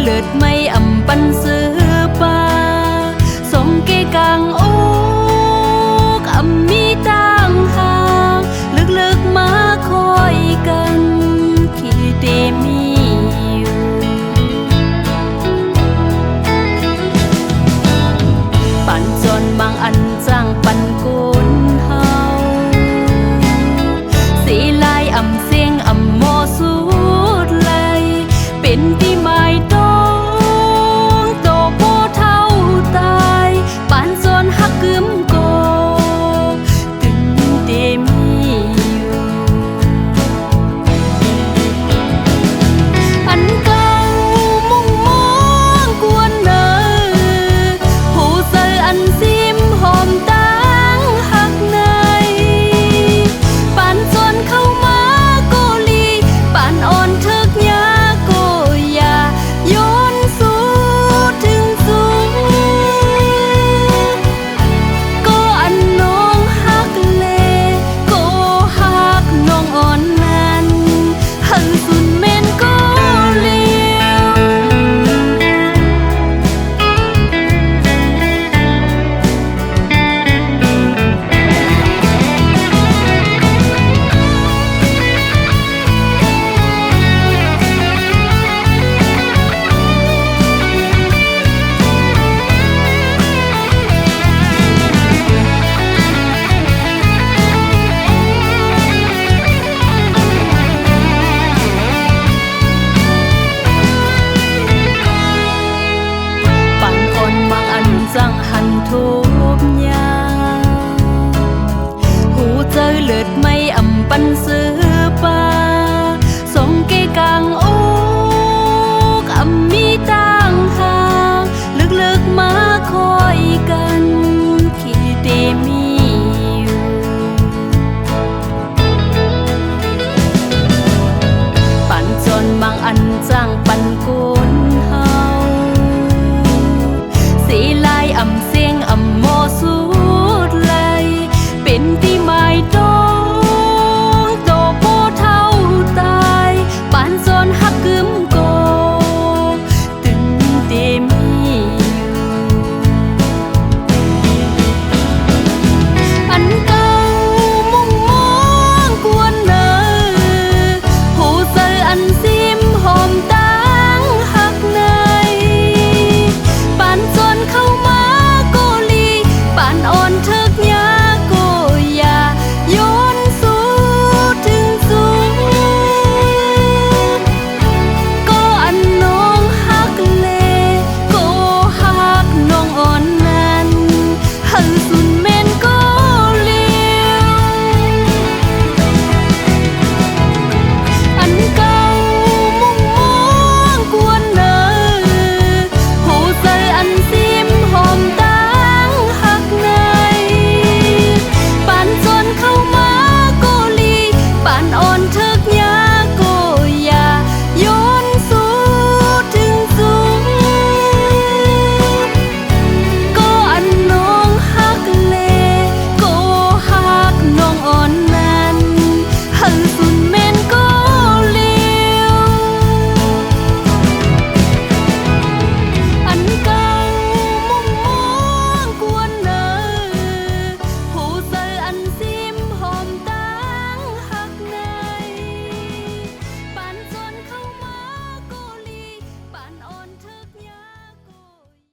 เลิศไม่อำปันซื้อปาสงเกกังโอ้อำมีต่างหากลึกๆมาคอยกันที่เดมีอยู่ปันจนบางอันจ้างปันกุนเฮาสีลายอำเสียงอำโมสุดเลยเป็นที่หมายต้องโตโพเท่าตายปานจนหักกึมโกถึงเดมีอยู่อันเก่ามุ่งมองกวนเนอผู้เสืออันซิมหอมตั้งหักในปานจนเข้ามาโกลีปานอ่อนทึกยาโกยาโยนสู่ถึงสูงก็อันน้องหักเลก็หักน้องอ่อนนั้นหันสุดเมนก็เลี้ยว บางคนบางอันจังหันทุบยาหูเจอเลิศไม่อำปันซื้อปาสงเกกังโอ้อำมีต่างหากลึกๆมาคอยกันที่เดมีอยู่ปันจนบางอันจังปันกุ